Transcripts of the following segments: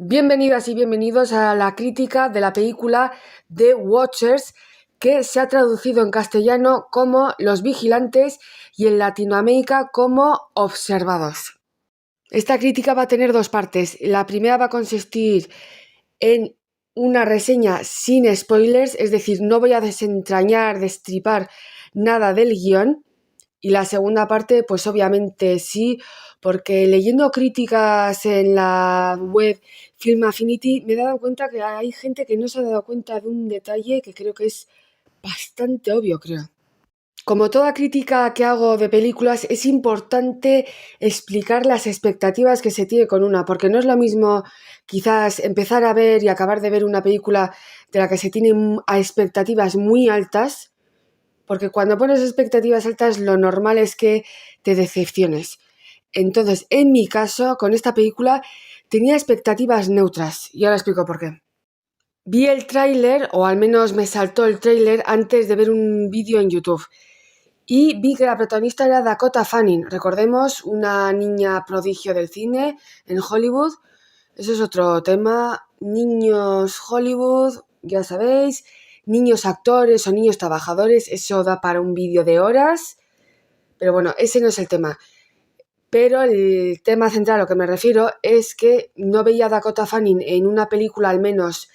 Bienvenidas y bienvenidos a la crítica de la película The Watchers, que se ha traducido en castellano como Los Vigilantes y en Latinoamérica como Observados. Esta crítica va a tener dos partes. La primera va a consistir en una reseña sin spoilers, es decir, no voy a destripar nada del guión. Y la segunda parte, pues obviamente sí, porque leyendo críticas en la web Film Affinity me he dado cuenta que hay gente que no se ha dado cuenta de un detalle que creo que es bastante obvio, creo. Como toda crítica que hago de películas, es importante explicar las expectativas que se tiene con una, porque no es lo mismo quizás empezar a ver y acabar de ver una película de la que se tienen expectativas muy altas, porque cuando pones expectativas altas lo normal es que te decepciones. Entonces, en mi caso, con esta película tenía expectativas neutras y ahora explico por qué. Vi el tráiler, o al menos me saltó el tráiler antes de ver un vídeo en YouTube. Y vi que la protagonista era Dakota Fanning, recordemos, una niña prodigio del cine en Hollywood. Eso es otro tema. Niños Hollywood, ya sabéis, niños actores o niños trabajadores, eso da para un vídeo de horas. Pero bueno, ese no es el tema. Pero el tema central a lo que me refiero es que no veía a Dakota Fanning en una película al menos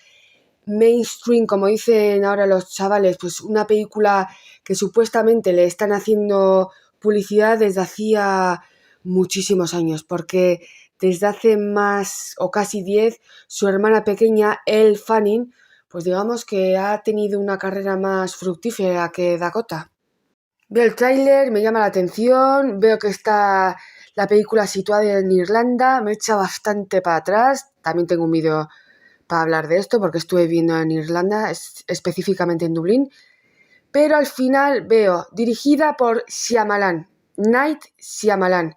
mainstream, como dicen ahora los chavales, pues una película que supuestamente le están haciendo publicidad desde hacía muchísimos años, porque desde hace más o casi 10, su hermana pequeña, Elle Fanning, pues digamos que ha tenido una carrera más fructífera que Dakota. Veo el tráiler, me llama la atención, veo que está la película situada en Irlanda, me echa bastante para atrás, también tengo un vídeo para hablar de esto porque estuve viviendo en Irlanda, específicamente en Dublín, pero al final veo dirigida por Shyamalan, Night Shyamalan,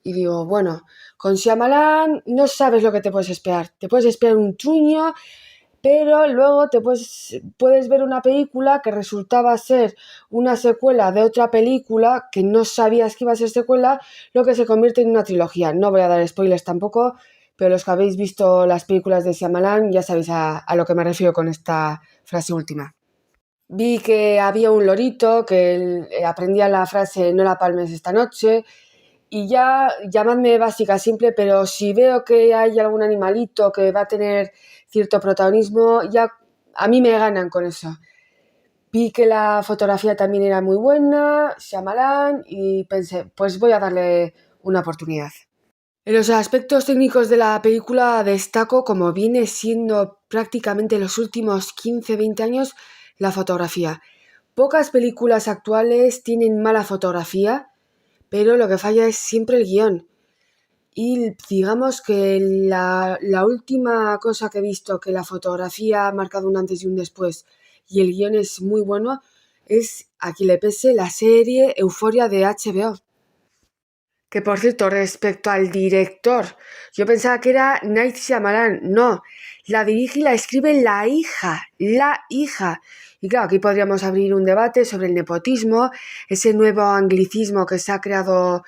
y digo, bueno, con Shyamalan no sabes lo que te puedes esperar un truño, pero luego puedes ver una película que resultaba ser una secuela de otra película que no sabías que iba a ser secuela, lo que se convierte en una trilogía. No voy a dar spoilers tampoco, pero los que habéis visto las películas de Shyamalan ya sabéis a lo que me refiero con esta frase última. Vi que había un lorito que aprendía la frase "no la palmes esta noche", y ya, llamadme básica, simple, pero si veo que hay algún animalito que va a tener cierto protagonismo, ya a mí me ganan con eso. Vi que la fotografía también era muy buena, Shyamalan, y pensé, pues voy a darle una oportunidad. En los aspectos técnicos de la película destaco, como viene siendo prácticamente los últimos 15-20 años, la fotografía. Pocas películas actuales tienen mala fotografía, pero lo que falla es siempre el guión. Y digamos que la última cosa que he visto que la fotografía ha marcado un antes y un después y el guión es muy bueno es, a quien le pese, la serie Euforia de HBO. Que por cierto, respecto al director, yo pensaba que era Night Shyamalan. No, la dirige y la escribe la hija, la hija. Y claro, aquí podríamos abrir un debate sobre el nepotismo, ese nuevo anglicismo que se ha creado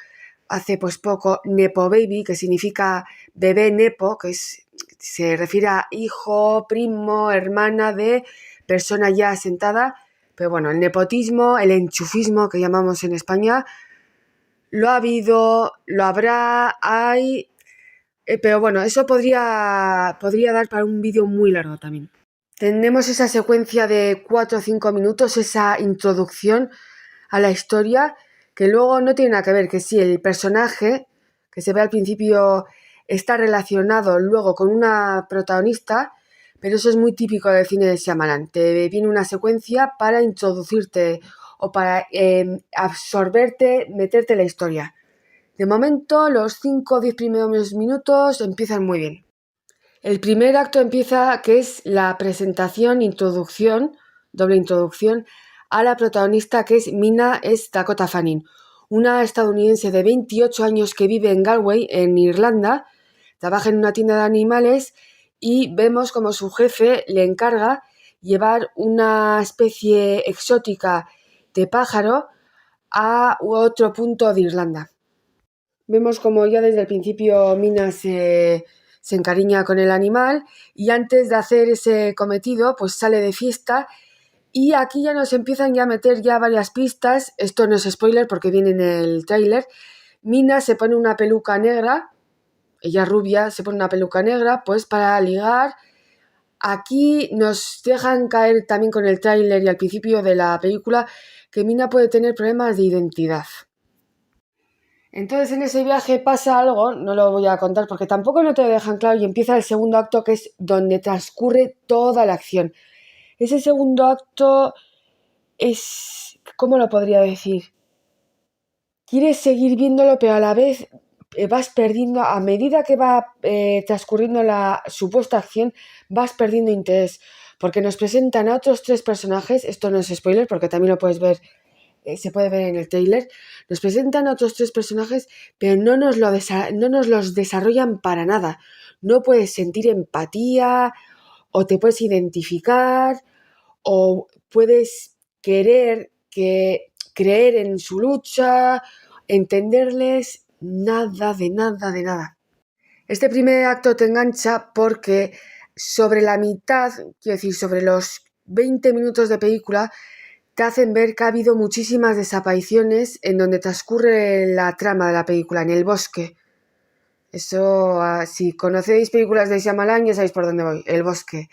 hace pues poco, Nepo Baby, que significa bebé nepo, se refiere a hijo, primo, hermana de persona ya asentada. Pero bueno, el nepotismo, el enchufismo que llamamos en España, lo ha habido, lo habrá, hay, pero bueno, eso podría dar para un vídeo muy largo también. Tenemos esa secuencia de 4 o 5 minutos, esa introducción a la historia, que luego no tiene nada que ver, que sí, el personaje que se ve al principio está relacionado luego con una protagonista, pero eso es muy típico del cine de Shyamalan. Te viene una secuencia para introducirte o para absorberte, meterte en la historia. De momento, los 5 o 10 primeros minutos empiezan muy bien. El primer acto empieza, que es la presentación, doble introducción, a la protagonista, que es Dakota Fanning, una estadounidense de 28 años que vive en Galway, en Irlanda, trabaja en una tienda de animales y vemos como su jefe le encarga llevar una especie exótica de pájaro a otro punto de Irlanda. Vemos como ya desde el principio Mina se se encariña con el animal y antes de hacer ese cometido pues sale de fiesta y aquí ya nos empiezan ya a meter ya varias pistas. Esto no es spoiler porque viene en el tráiler. Mina se pone una peluca negra, ella rubia, se pone una peluca negra pues para ligar. Aquí nos dejan caer también con el tráiler y al principio de la película que Mina puede tener problemas de identidad. Entonces en ese viaje pasa algo, no lo voy a contar porque tampoco no te lo dejan claro y empieza el segundo acto que es donde transcurre toda la acción. Ese segundo acto es, ¿cómo lo podría decir? Quieres seguir viéndolo pero a la vez vas perdiendo, a medida que va transcurriendo la supuesta acción, vas perdiendo interés porque nos presentan a otros 3 personajes, esto no es spoiler porque también lo puedes ver, se puede ver en el trailer, nos presentan a otros 3 personajes, pero no nos los desarrollan para nada. No puedes sentir empatía, o te puedes identificar, o puedes creer en su lucha, entenderles, nada de nada de nada. Este primer acto te engancha porque sobre la mitad, quiero decir, sobre los 20 minutos de película, te hacen ver que ha habido muchísimas desapariciones en donde transcurre la trama de la película, en el bosque. Eso, si conocéis películas de Shyamalan ya sabéis por dónde voy, el bosque.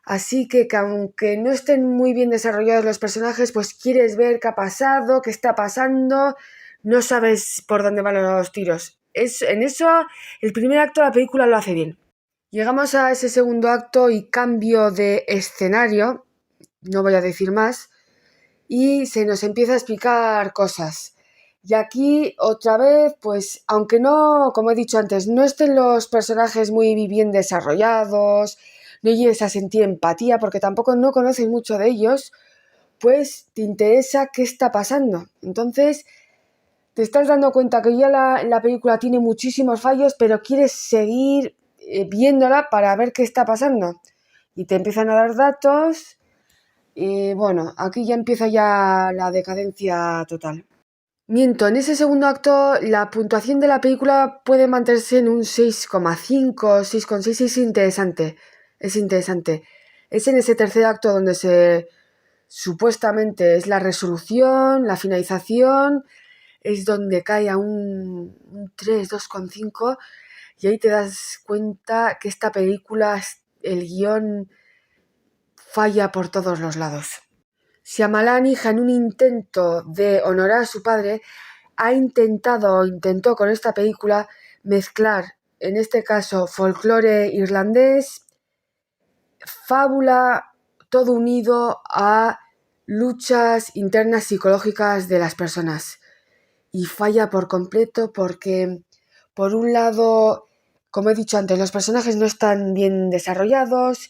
Así que aunque no estén muy bien desarrollados los personajes, pues quieres ver qué ha pasado, qué está pasando, no sabes por dónde van los tiros. En eso, el primer acto de la película lo hace bien. Llegamos a ese segundo acto y cambio de escenario, no voy a decir más, y se nos empieza a explicar cosas. Y aquí otra vez, pues aunque no, como he dicho antes, no estén los personajes muy bien desarrollados, no llegues a sentir empatía porque tampoco no conoces mucho de ellos, pues te interesa qué está pasando. Entonces te estás dando cuenta que ya la película tiene muchísimos fallos, pero quieres seguir viéndola para ver qué está pasando. Y te empiezan a dar datos. Y bueno, aquí ya empieza ya la decadencia total. Miento, en ese segundo acto la puntuación de la película puede mantenerse en un 6,5, 6,6, es interesante, es interesante. Es en ese tercer acto donde supuestamente es la resolución, la finalización, es donde cae a un 3, 2,5 y ahí te das cuenta que esta película, el guión falla por todos los lados. Shyamalan, hija, en un intento de honorar a su padre, intentó con esta película mezclar, en este caso, folclore irlandés, fábula, todo unido a luchas internas psicológicas de las personas. Y falla por completo porque, por un lado, como he dicho antes, los personajes no están bien desarrollados,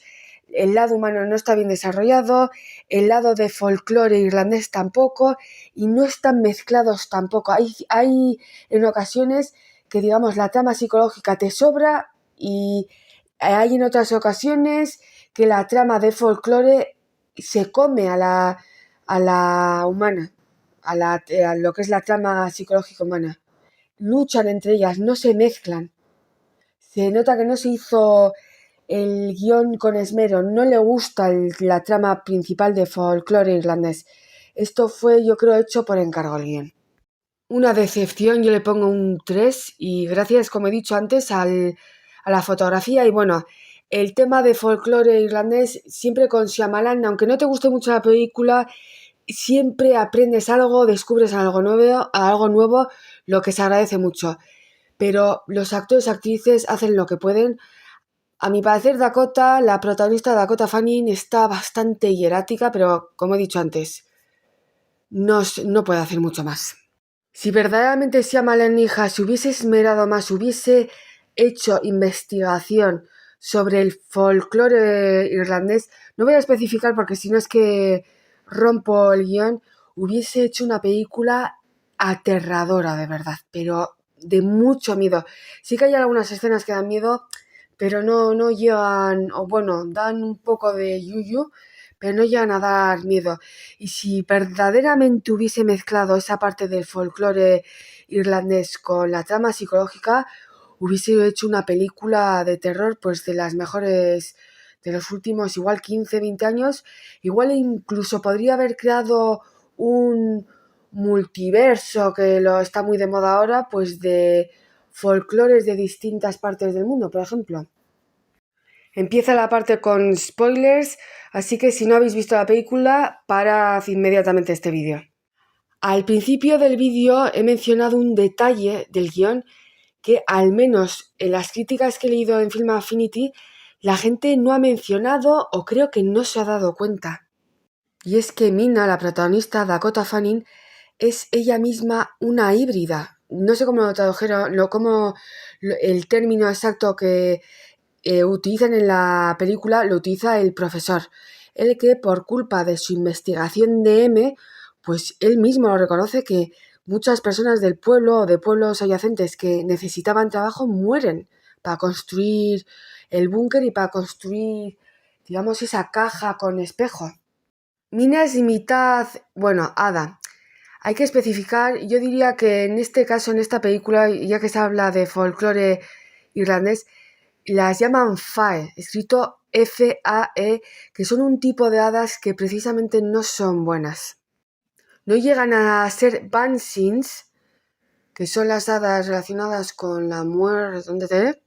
el lado humano no está bien desarrollado, el lado de folclore irlandés tampoco, y no están mezclados tampoco. Hay en ocasiones que, digamos, la trama psicológica te sobra y hay en otras ocasiones que la trama de folclore se come a la humana, a lo que es la trama psicológica humana. Luchan entre ellas, no se mezclan. Se nota que no se hizo el guión con esmero, no le gusta la trama principal de folclore irlandés. Esto fue, yo creo, hecho por encargo el guión. Una decepción, yo le pongo un 3 y gracias, como he dicho antes, a la fotografía y bueno, el tema de folclore irlandés, siempre con Shyamalan, aunque no te guste mucho la película, siempre aprendes algo, descubres algo nuevo, lo que se agradece mucho. Pero los actores y actrices hacen lo que pueden. A mi parecer, la protagonista Dakota Fanning, está bastante hierática, pero como he dicho antes, no puede hacer mucho más. Si verdaderamente Shyamalan, hija, se hubiese esmerado más, hubiese hecho investigación sobre el folclore irlandés, no voy a especificar porque si no es que rompo el guión, hubiese hecho una película aterradora de verdad, pero de mucho miedo. Sí que hay algunas escenas que dan miedo, pero no llegan, o bueno, dan un poco de yuyu, pero no llegan a dar miedo. Y si verdaderamente hubiese mezclado esa parte del folclore irlandés con la trama psicológica, hubiese hecho una película de terror pues de las mejores de los últimos igual 15, 20 años, igual incluso podría haber creado un multiverso que lo está muy de moda ahora, pues de folclores de distintas partes del mundo, por ejemplo. Empieza la parte con spoilers, así que si no habéis visto la película, parad inmediatamente este vídeo. Al principio del vídeo he mencionado un detalle del guión que al menos en las críticas que he leído en Film Affinity la gente no ha mencionado o creo que no se ha dado cuenta. Y es que Mina, la protagonista, Dakota Fanning, es ella misma una híbrida. No sé cómo lo tradujeron, el término exacto que utilizan en la película lo utiliza el profesor, el que por culpa de su investigación de M, pues él mismo lo reconoce que muchas personas del pueblo o de pueblos adyacentes que necesitaban trabajo mueren para construir el búnker y para construir, digamos, esa caja con espejo. Mina es mitad, bueno, hada. Hay que especificar, yo diría que en este caso, en esta película, ya que se habla de folclore irlandés, las llaman Fae, escrito F-A-E, que son un tipo de hadas que precisamente no son buenas. No llegan a ser Banshees, que son las hadas relacionadas con la muerte,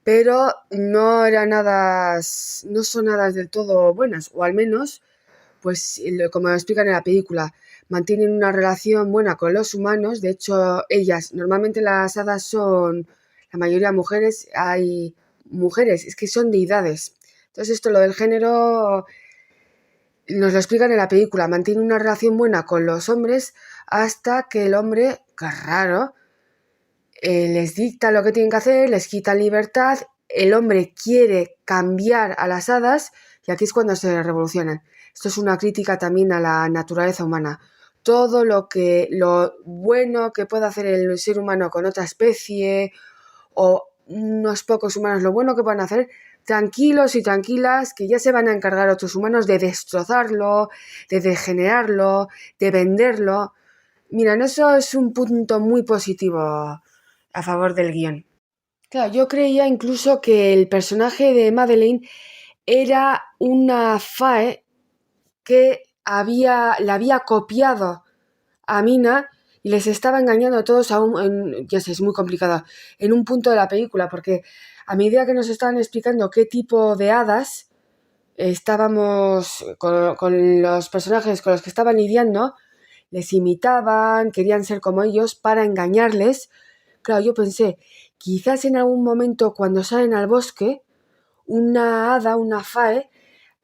pero no son hadas del todo buenas, o al menos, pues como lo explican en la película, mantienen una relación buena con los humanos. De hecho, normalmente las hadas son, la mayoría mujeres, hay mujeres, es que son deidades. Entonces esto, lo del género, nos lo explican en la película, mantienen una relación buena con los hombres hasta que el hombre, que es raro, les dicta lo que tienen que hacer, les quita libertad, el hombre quiere cambiar a las hadas y aquí es cuando se revolucionan. Esto es una crítica también a la naturaleza humana. Todo lo bueno que puede hacer el ser humano con otra especie o unos pocos humanos, lo bueno que pueden hacer, tranquilos y tranquilas, que ya se van a encargar otros humanos de destrozarlo, de degenerarlo, de venderlo. Mira, eso es un punto muy positivo a favor del guión. Claro, yo creía incluso que el personaje de Madeleine era una Fae que la había copiado a Mina y les estaba engañando a todos ya sé, es muy complicado, en un punto de la película, porque a medida que nos estaban explicando qué tipo de hadas estábamos con los personajes con los que estaban lidiando, les imitaban, querían ser como ellos para engañarles. Claro, yo pensé, quizás en algún momento cuando salen al bosque, una hada, una Fae,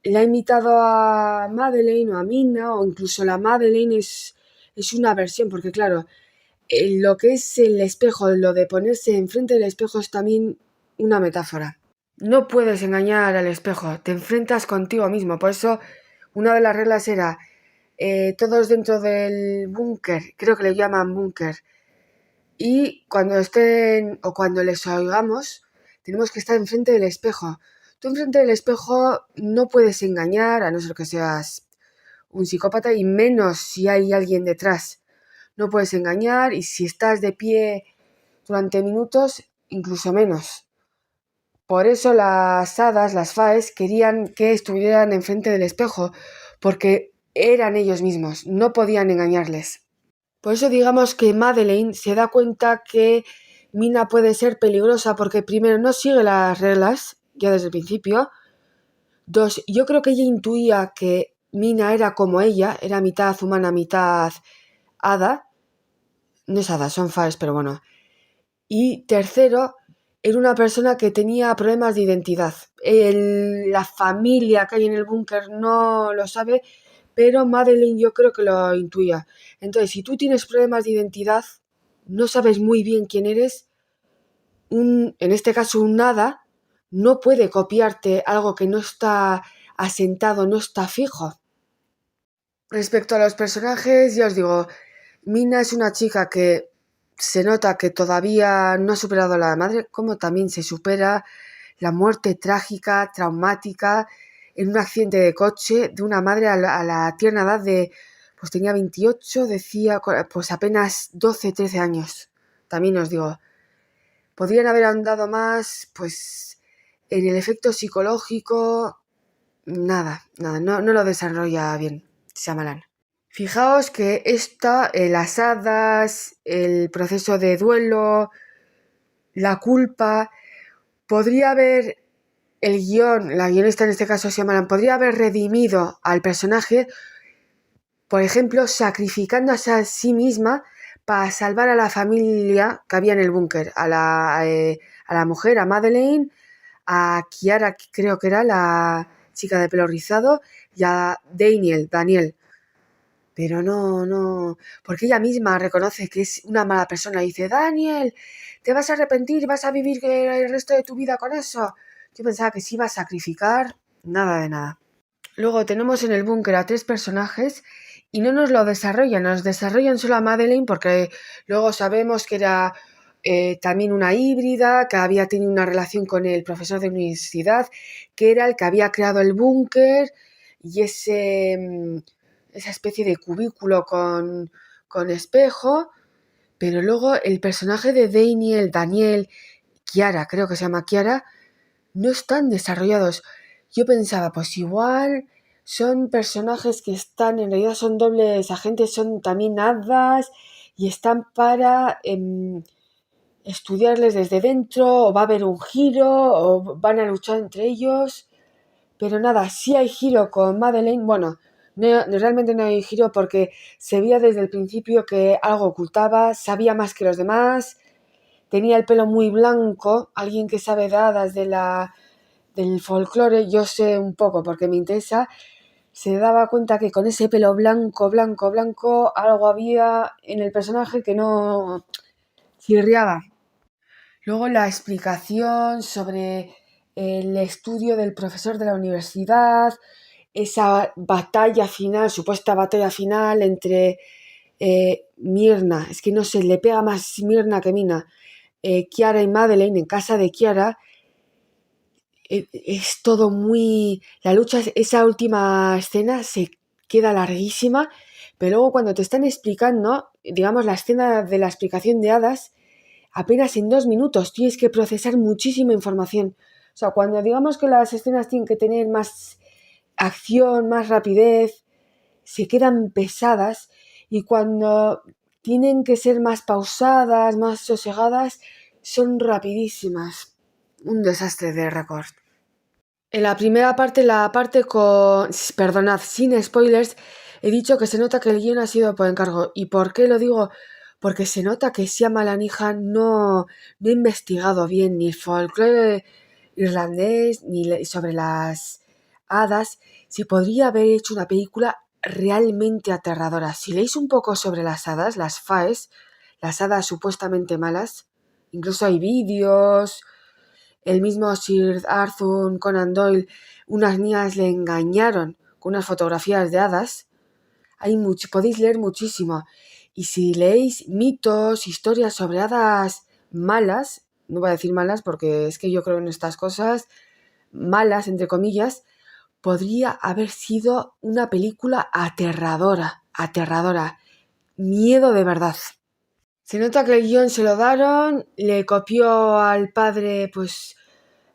le ha imitado a Madeleine o a Mina, o incluso la Madeleine es una versión, porque claro, lo que es el espejo, lo de ponerse enfrente del espejo es también una metáfora. No puedes engañar al espejo, te enfrentas contigo mismo. Por eso una de las reglas era todos dentro del búnker, creo que le llaman búnker, y cuando estén o cuando les oigamos, tenemos que estar enfrente del espejo. Tú enfrente del espejo no puedes engañar, a no ser que seas un psicópata, y menos si hay alguien detrás. No puedes engañar, y si estás de pie durante minutos, incluso menos. Por eso las hadas, las faes, querían que estuvieran enfrente del espejo, porque eran ellos mismos, no podían engañarles. Por eso digamos que Madeleine se da cuenta que Mina puede ser peligrosa porque primero no sigue las reglas, ya desde el principio. Dos, yo creo que ella intuía que Mina era como ella, era mitad humana, mitad hada. No es hada, son faes, pero bueno. Y tercero, era una persona que tenía problemas de identidad. La familia que hay en el búnker no lo sabe, pero Madeleine yo creo que lo intuía. Entonces, si tú tienes problemas de identidad, no sabes muy bien quién eres, en este caso un hada, no puede copiarte algo que no está asentado, no está fijo. Respecto a los personajes, ya os digo, Mina es una chica que se nota que todavía no ha superado a la madre, como también se supera la muerte trágica, traumática, en un accidente de coche de una madre a la tierna edad de, pues tenía 28, decía, pues apenas 12, 13 años. También os digo, Podrían haber ahondado más, pues, en el efecto psicológico. Nada, no lo desarrolla bien Shyamalan. Fijaos que las hadas, el proceso de duelo, la culpa, podría haber la guionista en este caso Shyamalan, podría haber redimido al personaje, por ejemplo, sacrificándose a sí misma para salvar a la familia que había en el búnker, a la mujer, a Madeleine, a Kiara, que creo que era la chica de pelo rizado, y a Daniel. Pero no, porque ella misma reconoce que es una mala persona y dice, Daniel, te vas a arrepentir, vas a vivir el resto de tu vida con eso. Yo pensaba que se iba a sacrificar, nada de nada. Luego tenemos en el búnker a 3 personajes y no nos lo desarrollan, nos desarrollan solo a Madeleine porque luego sabemos que era también una híbrida, que había tenido una relación con el profesor de universidad, que era el que había creado el búnker y esa especie de cubículo con espejo, pero luego el personaje de Daniel, Kiara, creo que se llama Kiara, no están desarrollados. Yo pensaba, pues igual son personajes que en realidad son dobles agentes, son también hadas y están para estudiarles desde dentro, o va a haber un giro, o van a luchar entre ellos. Pero nada, sí hay giro con Madeleine. Bueno, realmente no hay giro porque se veía desde el principio que algo ocultaba, sabía más que los demás, tenía el pelo muy blanco, alguien que sabe de hadas del folclore, yo sé un poco porque me interesa, se daba cuenta que con ese pelo blanco, algo había en el personaje que no chirriaba. Luego la explicación sobre el estudio del profesor de la universidad, esa batalla final, supuesta batalla final entre Myrna, es que no sé, le pega más Myrna que Mina, Kiara y Madeleine en casa de Kiara, es todo muy... La lucha, esa última escena se queda larguísima, pero luego cuando te están explicando, digamos, la escena de la explicación de hadas, apenas en 2 minutos tienes que procesar muchísima información. O sea, cuando digamos que las escenas tienen que tener más acción, más rapidez, se quedan pesadas, y cuando tienen que ser más pausadas, más sosegadas, son rapidísimas. Un desastre de récord. En la primera parte, perdonad, sin spoilers, he dicho que se nota que el guion ha sido por encargo. ¿Y por qué lo digo? Porque se nota que Shyamalan no ha investigado bien ni el folclore irlandés ni sobre las hadas. Se podría haber hecho una película realmente aterradora. Si leéis un poco sobre las hadas, las faes, las hadas supuestamente malas, incluso hay vídeos. El mismo Sir Arthur Conan Doyle, unas niñas le engañaron con unas fotografías de hadas. Podéis leer muchísimo. Y si leéis mitos, historias sobre hadas malas, no voy a decir malas porque es que yo creo en estas cosas, malas entre comillas, podría haber sido una película aterradora, miedo de verdad. Se nota que el guión se lo daron, le copió al padre pues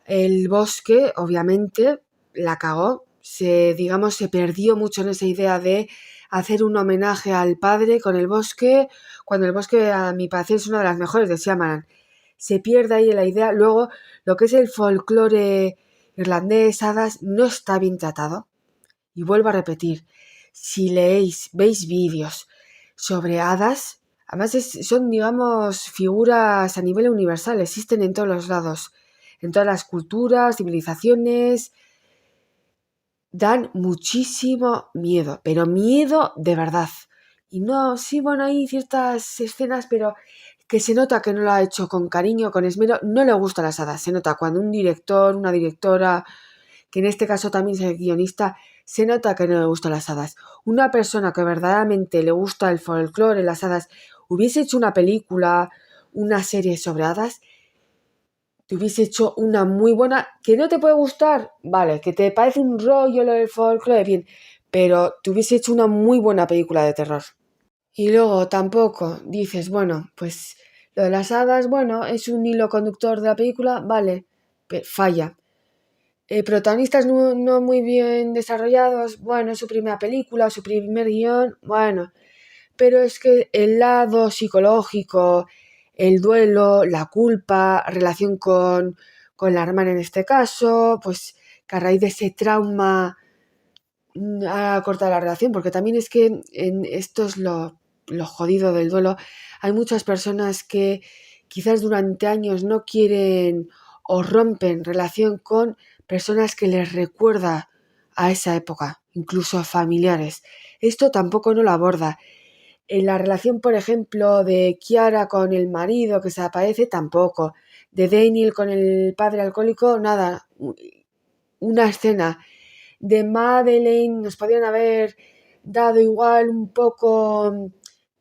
el bosque, obviamente, la cagó, se perdió mucho en esa idea de hacer un homenaje al padre con el bosque, cuando el bosque a mi parecer es una de las mejores de Shyamalan. Se pierde ahí la idea. Luego, lo que es el folclore irlandés, hadas, no está bien tratado. Y vuelvo a repetir, si veis vídeos sobre hadas, además son, digamos, figuras a nivel universal, existen en todos los lados, en todas las culturas, civilizaciones, dan muchísimo miedo, pero miedo de verdad. Y no, sí, bueno, hay ciertas escenas, pero que se nota que no lo ha hecho con cariño, con esmero, no le gustan las hadas. Se nota cuando un director, una directora, que en este caso también es el guionista, se nota que no le gustan las hadas. Una persona que verdaderamente le gusta el folclore, las hadas, hubiese hecho una película, una serie sobre hadas, te hubiese hecho una muy buena, que no te puede gustar, vale, que te parece un rollo lo del folclore, bien, pero te hubiese hecho una muy buena película de terror. Y luego tampoco dices, bueno, pues Lo de las hadas, bueno, es un hilo conductor de la película, vale, falla. Protagonistas no muy bien desarrollados, bueno, es su primera película, su primer guión, bueno, pero es que el lado psicológico, el duelo, la culpa, relación con la hermana en este caso, pues que a raíz de ese trauma ha cortado la relación, porque también es que esto es lo jodido del duelo. Hay muchas personas que quizás durante años no quieren o rompen relación con personas que les recuerda a esa época, incluso familiares. Esto tampoco no lo aborda. En la relación, por ejemplo, de Kiara con el marido que se aparece, tampoco. De Daniel con el padre alcohólico, nada. Una escena. De Madeleine nos podrían haber dado igual un poco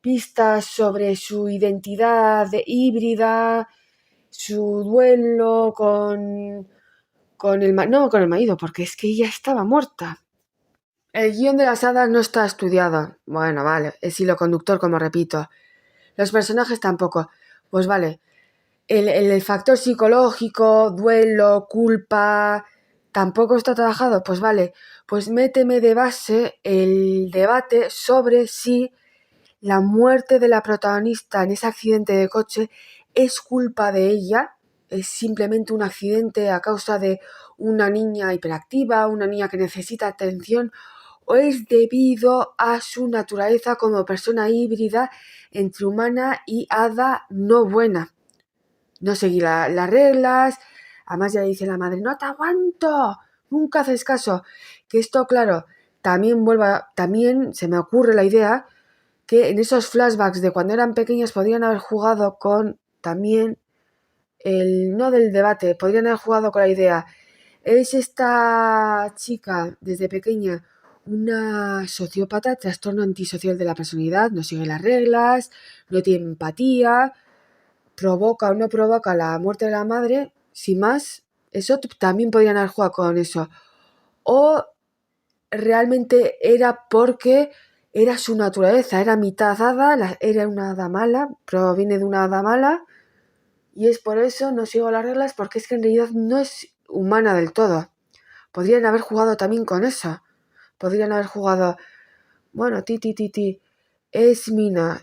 pistas sobre su identidad híbrida, su duelo con el marido, porque es que ella estaba muerta. El guión de las hadas no está estudiado. Bueno, vale, es hilo conductor, como repito. Los personajes tampoco. Pues vale, el factor psicológico, duelo, culpa, tampoco está trabajado. Pues vale, pues méteme de base el debate sobre si la muerte de la protagonista en ese accidente de coche es culpa de ella, es simplemente un accidente a causa de una niña hiperactiva, una niña que necesita atención, o es debido a su naturaleza como persona híbrida entre humana y hada no buena. No seguir las reglas, además ya dice la madre, no te aguanto, nunca haces caso. Que esto, claro, también se me ocurre la idea que en esos flashbacks de cuando eran pequeñas podrían haber jugado con también no del debate, podrían haber jugado con la idea, ¿es esta chica desde pequeña una sociópata, trastorno antisocial de la personalidad, no sigue las reglas, no tiene empatía, provoca o no provoca la muerte de la madre? Sin más, eso también podrían haber jugado con eso. O realmente era porque era su naturaleza, era mitad hada, era una hada mala, proviene de una hada mala, y es por eso no sigo las reglas, porque es que en realidad no es humana del todo. Podrían haber jugado también con eso. Podrían haber jugado, bueno, es Mina,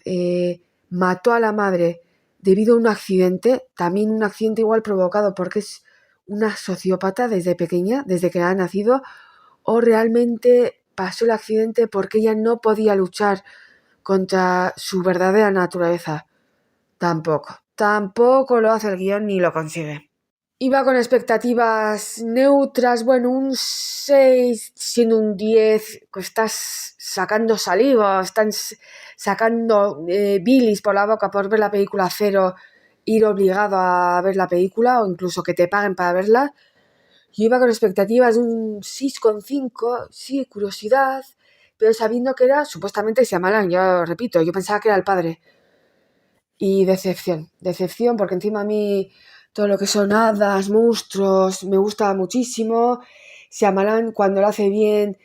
mató a la madre debido a un accidente, también un accidente igual provocado porque es una sociópata desde pequeña, desde que ha nacido, o realmente pasó el accidente porque ella no podía luchar contra su verdadera naturaleza. Tampoco lo hace el guión ni lo consigue. Iba con expectativas neutras, bueno, un 6 siendo un 10, pues estás sacando saliva, están sacando bilis por la boca por ver la película cero, ir obligado a ver la película o incluso que te paguen para verla. Yo iba con expectativas de un 6,5, sí, curiosidad, pero sabiendo que era supuestamente Shyamalan, yo repito, yo pensaba que era el padre. Y decepción, porque encima a mí todo lo que son hadas, monstruos, me gusta muchísimo. Shyamalan, cuando lo hace bien,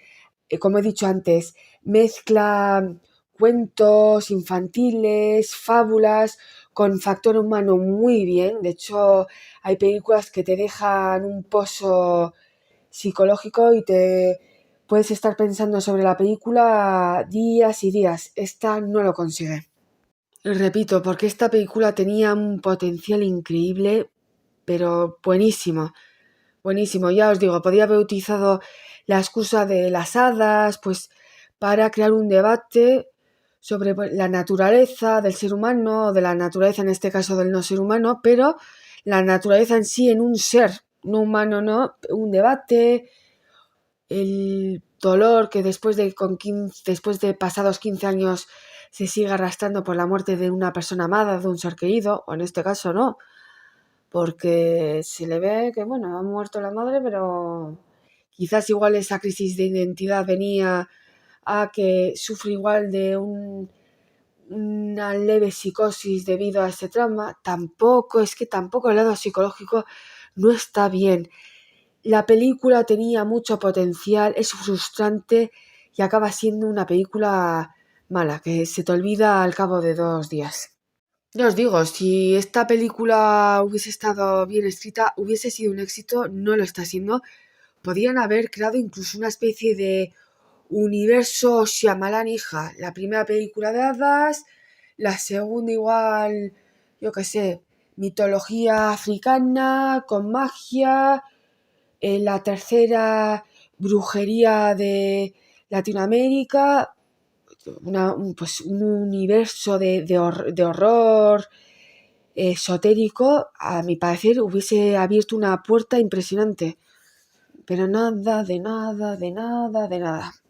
como he dicho antes, mezcla cuentos infantiles, fábulas, con factor humano muy bien. De hecho, hay películas que te dejan un pozo psicológico y te puedes estar pensando sobre la película días y días. Esta no lo consigue. Repito, porque esta película tenía un potencial increíble, pero buenísimo, buenísimo. Ya os digo, podría haber utilizado la excusa de las hadas, pues para crear un debate sobre la naturaleza del ser humano, o de la naturaleza en este caso del no ser humano, pero la naturaleza en sí en un ser, no humano, no, un debate, el dolor que después de pasados 15 años se sigue arrastrando por la muerte de una persona amada, de un ser querido, o en este caso no, porque se le ve que, bueno, ha muerto la madre, pero quizás igual esa crisis de identidad venía a que sufre igual de una leve psicosis debido a ese trauma. Tampoco el lado psicológico no está bien. La película tenía mucho potencial, es frustrante y acaba siendo una película mala, que se te olvida al cabo de 2 días. Ya os digo, si esta película hubiese estado bien escrita, hubiese sido un éxito, no lo está siendo. Podrían haber creado incluso una especie de universo Shyamalan, hija. La primera película de hadas, la segunda igual, yo qué sé, mitología africana con magia, la tercera brujería de Latinoamérica, pues un universo de horror esotérico, a mi parecer hubiese abierto una puerta impresionante. Pero nada, de nada, de nada, de nada.